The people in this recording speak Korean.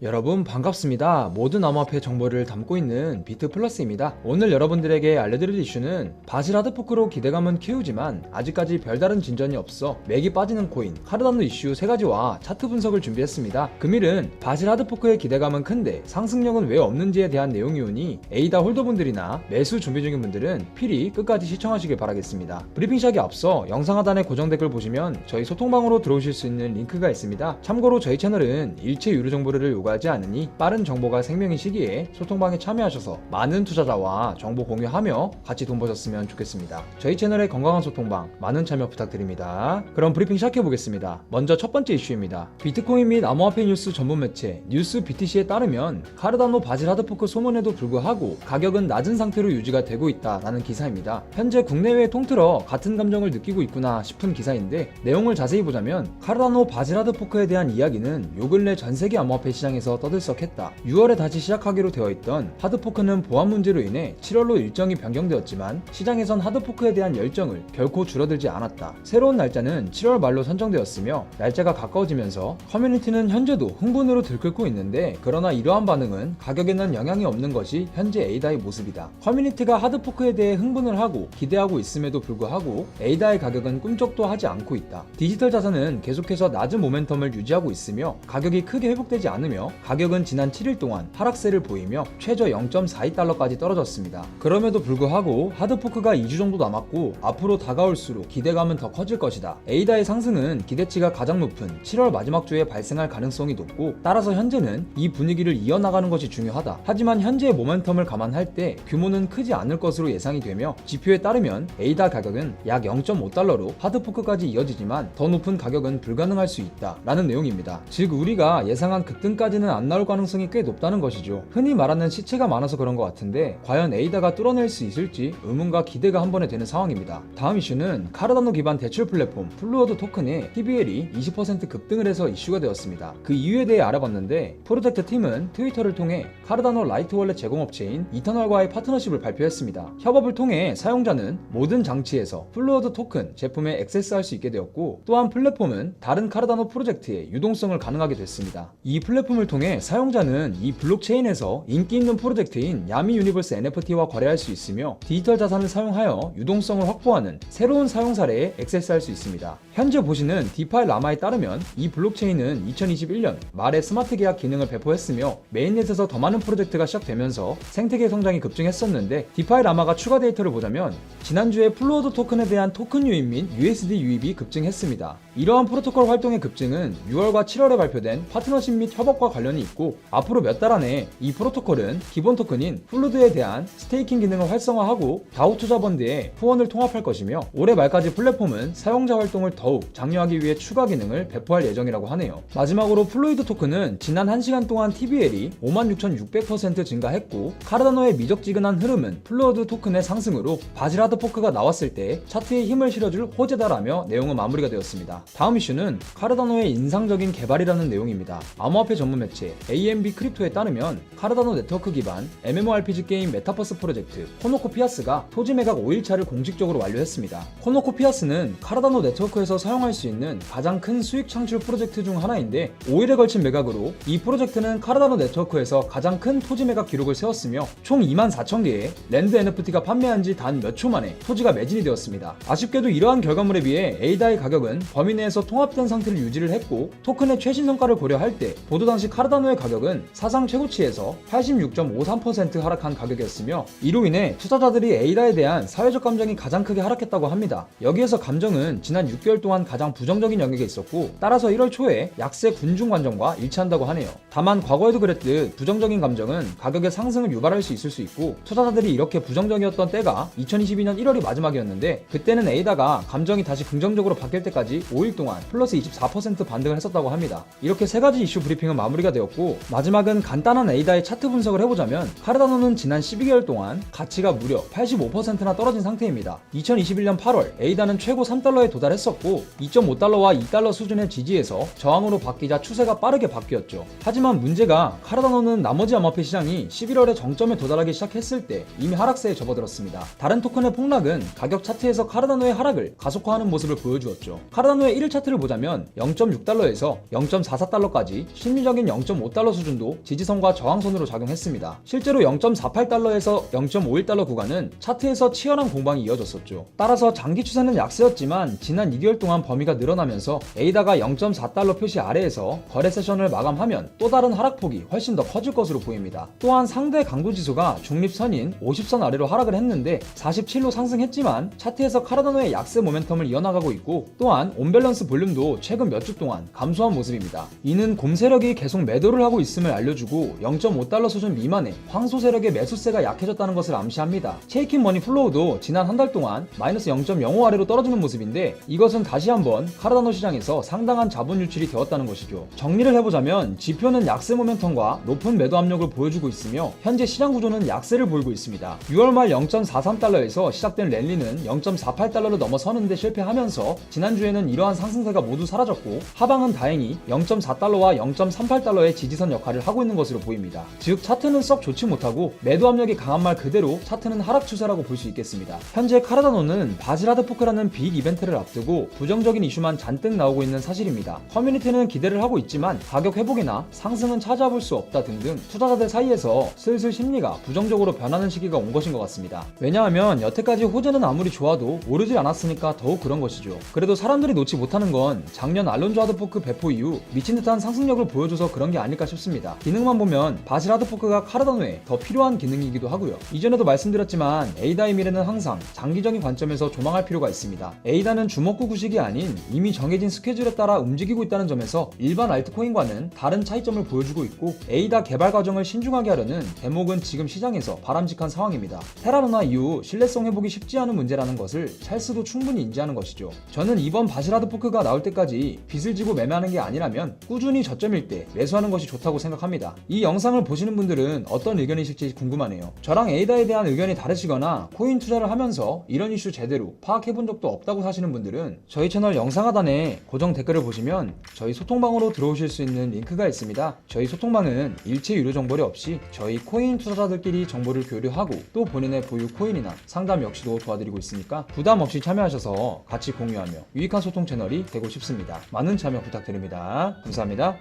여러분 반갑습니다. 모든 암호화폐 정보를 담고 있는 비트플러스입니다. 오늘 여러분들에게 알려드릴 이슈는 바질 하드포크로 기대감은 키우지만 아직까지 별다른 진전이 없어 맥이 빠지는 코인 카르다노 이슈 3가지와 차트 분석을 준비했습니다. 금일은 바질 하드포크의 기대감은 큰데 상승력은 왜 없는지에 대한 내용이오니 에이다 홀더분들이나 매수 준비 중인 분들은 필히 끝까지 시청하시길 바라겠습니다. 브리핑 시작에 앞서 영상 하단의 고정 댓글 보시면 저희 소통방으로 들어오실 수 있는 링크가 있습니다. 참고로 저희 채널은 일체 유료 정보를 요구하지 않으니 빠른 정보가 생명인 시기에 소통방에 참여하셔서 많은 투자자와 정보 공유하며 같이 돈 버셨으면 좋겠습니다. 저희 채널의 건강한 소통방 많은 참여 부탁드립니다. 그럼 브리핑 시작해보겠습니다. 먼저 첫 번째 이슈입니다. 비트코인 및 암호화폐 뉴스 전문 매체 뉴스 BTC에 따르면 카르다노 바질 하드포크 소문에도 불구하고 가격은 낮은 상태로 유지가 되고 있다라는 기사입니다. 현재 국내외 통틀어 같은 감정을 느끼고 있구나 싶은 기사인데 내용을 자세히 보자면 카르다노 바질 하드포크에 대한 이야기는 요 근래 전세계 암호화폐 시장에서 떠들썩했다. 6월에 다시 시작하기로 되어 있던 하드포크는 보안 문제로 인해 7월로 일정이 변경되었지만 시장에선 하드포크에 대한 열정을 결코 줄어들지 않았다. 새로운 날짜는 7월 말로 선정되었으며 날짜가 가까워지면서 커뮤니티는 현재도 흥분으로 들끓고 있는데 그러나 이러한 반응은 가격에는 영향이 없는 것이 현재 에이다의 모습이다. 커뮤니티가 하드포크에 대해 흥분을 하고 기대하고 있음에도 불구하고 에이다의 가격은 꿈쩍도 하지 않고 있다. 디지털 자산은 계속해서 낮은 모멘텀을 유지하고 있으며 가격이 크게 회복되지 않으며 가격은 지난 7일 동안 하락세를 보이며 최저 0.42달러까지 떨어졌습니다. 그럼에도 불구하고 하드포크가 2주 정도 남았고 앞으로 다가올수록 기대감은 더 커질 것이다. 에이다의 상승은 기대치가 가장 높은 7월 마지막 주에 발생할 가능성이 높고 따라서 현재는 이 분위기를 이어나가는 것이 중요하다. 하지만 현재의 모멘텀을 감안할 때 규모는 크지 않을 것으로 예상이 되며 지표에 따르면 에이다 가격은 약 0.5달러로 하드포크까지 이어지지만 더 높은 가격은 불가능할 수 있다 라는 내용입니다. 즉 우리가 예상한 급등까지는 안 나올 가능성이 꽤 높다는 것이죠. 흔히 말하는 시체가 많아서 그런 것 같은데 과연 에이다가 뚫어낼 수 있을지 의문과 기대가 한 번에 되는 상황입니다. 다음 이슈는 카르다노 기반 대출 플랫폼 플루어드 토큰의 TVL이 20% 급등을 해서 이슈가 되었습니다. 그 이유에 대해 알아봤는데 프로젝트 팀은 트위터를 통해 카르다노 라이트 월렛 제공업체인 이터널과의 파트너십을 발표했습니다. 협업을 통해 사용자는 모든 장치에서 플루어드 토큰 제품에 액세스할 수 있게 되었고 또한 플랫폼은 다른 카르다노 프로젝트의 유동성을 가능하게 됐습니다. 이 플랫폼을 통해 사용자는 이 블록체인에서 인기 있는 프로젝트인 야미 유니버스 NFT와 거래할 수 있으며 디지털 자산을 사용하여 유동성을 확보하는 새로운 사용 사례에 액세스할 수 있습니다. 현재 보시는 디파이 라마에 따르면 이 블록체인은 2021년 말에 스마트 계약 기능을 배포했으며 메인넷에서 더 많은 프로젝트가 시작되면서 생태계 성장이 급증했었는데 디파이 라마가 추가 데이터를 보자면 지난주에 플루어드 토큰에 대한 토큰 유입 및 USD 유입이 급증했습니다. 이러한 프로토콜 활동의 급증은 6월과 7월에 발표된 파트너십 및 협업과 관련이 있고 앞으로 몇 달 안에 이 프로토콜은 기본 토큰인 플루드에 대한 스테이킹 기능을 활성화하고 다오 투자 펀드에 후원을 통합할 것이며 올해 말까지 플랫폼은 사용자 활동을 더욱 장려하기 위해 추가 기능을 배포할 예정이라고 하네요. 마지막으로 플루이드 토큰은 지난 1시간 동안 TVL이 56,600% 증가했고 카르다노의 미적지근한 흐름은 플루어드 토큰의 상승으로 바질 하드포크가 나왔을 때 차트에 힘을 실어줄 호재다라며 내용은 마무리가 되었습니다. 다음 이슈는 카르다노의 인상적인 개발이라는 내용입니다. 암호화폐 전문 매체 AMB 크립토에 따르면 카르다노 네트워크 기반 MMORPG 게임 메타버스 프로젝트 코노코피아스가 토지 매각 5일차를 공식적으로 완료했습니다. 코노코피아스는 카르다노 네트워크에서 사용할 수 있는 가장 큰 수익 창출 프로젝트 중 하나인데 5일에 걸친 매각으로 이 프로젝트는 카르다노 네트워크에서 가장 큰 토지 매각 기록을 세웠으며 총 24,000개의 랜드 NFT가 판매한 지 단 몇 초 만에 토지가 매진이 되었습니다. 아쉽게도 이러한 결과물에 비해 에이다의 가격은 범위 내에서 통합된 상태를 유지를 했고 토큰의 최신 성과를 고려할 때 보도 당시 카르다노의 가격은 사상 최고치에서 86.53% 하락한 가격이었으며 이로 인해 투자자들이 에이다에 대한 사회적 감정이 가장 크게 하락했다고 합니다. 여기에서 감정은 지난 6개월 동안 가장 부정적인 영역에 있었고 따라서 1월 초에 약세 군중 관점과 일치한다고 하네요. 다만 과거에도 그랬듯 부정적인 감정은 가격의 상승을 유발할 수 있을 수 있고 투자자들이 이렇게 부정적이었던 때가 2022년 1월이 마지막이었는데 그때는 에이다가 감정이 다시 긍정적으로 바뀔 때까지 5일 동안 플러스 24% 반등을 했었다고 합니다. 이렇게 세 가지 이슈 브리핑은 마무리가 되었고 마지막은 간단한 에이다의 차트 분석을 해보자면 카르다노는 지난 12개월 동안 가치가 무려 85%나 떨어진 상태입니다. 2021년 8월 에이다는 최고 3달러에 도달했었고 2.5달러와 2달러 수준의 지지에서 저항으로 바뀌자 추세가 빠르게 바뀌었죠. 하지만 하지만 문제가 카르다노는 나머지 암호화폐 시장이 11월에 정점에 도달하기 시작했을 때 이미 하락세에 접어들었습니다. 다른 토큰의 폭락은 가격 차트에서 카르다노의 하락을 가속화하는 모습을 보여주었죠. 카르다노의 1일 차트를 보자면 0.6달러에서 0.44달러까지 심리적인 0.5달러 수준도 지지선과 저항선으로 작용했습니다. 실제로 0.48달러에서 0.51달러 구간은 차트에서 치열한 공방이 이어졌었죠. 따라서 장기 추세는 약세였지만 지난 2개월 동안 범위가 늘어나면서 에이다가 0.4달러 표시 아래에서 거래 세션을 마감하면 또 다른 하락폭이 훨씬 더 커질 것으로 보입니다. 또한 상대 강도지수가 중립선인 50선 아래로 하락을 했는데 47로 상승했지만 차트에서 카르다노의 약세 모멘텀을 이어나가고 있고, 또한 온밸런스 볼륨도 최근 몇 주 동안 감소한 모습입니다. 이는 곰 세력이 계속 매도를 하고 있음을 알려주고 0.5달러 수준 미만의 황소 세력의 매수세가 약해졌다는 것을 암시합니다. 체이킨 머니 플로우도 지난 한 달 동안 마이너스 0.05 아래로 떨어지는 모습인데, 이것은 다시 한번 카르다노 시장에서 상당한 자본 유출이 되었다는 것이죠. 정리를 해보자면 지표는 약세 모멘텀과 높은 매도 압력을 보여주고 있으며 현재 시장 구조는 약세를 보이고 있습니다. 6월 말 0.43달러에서 시작된 랠리는 0.48달러를 넘어서는데 실패하면서 지난주에는 이러한 상승세가 모두 사라졌고, 하방은 다행히 0.4달러와 0.38달러의 지지선 역할을 하고 있는 것으로 보입니다. 즉 차트는 썩 좋지 못하고 매도 압력이 강한 말 그대로 차트는 하락 추세라고 볼 수 있겠습니다. 현재 카르다노는 바질 하드포크라는 빅 이벤트를 앞두고 부정적인 이슈만 잔뜩 나오고 있는 사실입니다. 커뮤니티는 기대를 하고 있지만 가격 회복이나 상승은 찾아볼 수 없다 등등 투자자들 사이에서 슬슬 심리가 부정적으로 변하는 시기가 온 것인 것 같습니다. 왜냐하면 여태까지 호재는 아무리 좋아도 오르질 않았으니까 더욱 그런 것이죠. 그래도 사람들이 놓지 못하는 건 작년 알론조 하드포크 배포 이후 미친 듯한 상승력을 보여줘서 그런 게 아닐까 싶습니다. 기능만 보면 바질 하드포크가 카르다노에 더 필요한 기능이기도 하고요. 이전에도 말씀드렸지만 에이다의 미래는 항상 장기적인 관점에서 조망할 필요가 있습니다. 에이다는 주먹구 구식이 아닌 이미 정해진 스케줄에 따라 움직이고 있다는 점에서 일반 알트코인과는 다른 차이점을 보여주고 있고, 에이다 개발 과정을 신중하게 하려는 대목은 지금 시장에서 바람직한 상황입니다. 테라루나 이후 신뢰성 회복이 쉽지 않은 문제라는 것을 찰스도 충분히 인지하는 것이죠. 저는 이번 바질 하드포크가 나올 때까지 빚을 지고 매매하는 게 아니라면 꾸준히 저점일 때 매수하는 것이 좋다고 생각합니다. 이 영상을 보시는 분들은 어떤 의견이실지 궁금하네요. 저랑 에이다에 대한 의견이 다르시거나 코인 투자를 하면서 이런 이슈 제대로 파악해본 적도 없다고 사시는 분들은 저희 채널 영상 하단에 고정 댓글을 보시면 저희 소통방으로 들어오실 수 있는 링크가 있습니다. 저희 소통방은 일체 유료 정보료 없이 저희 코인 투자자들끼리 정보를 교류하고 또 본인의 보유 코인이나 상담 역시도 도와드리고 있으니까 부담 없이 참여하셔서 같이 공유하며 유익한 소통 채널이 되고 싶습니다. 많은 참여 부탁드립니다. 감사합니다.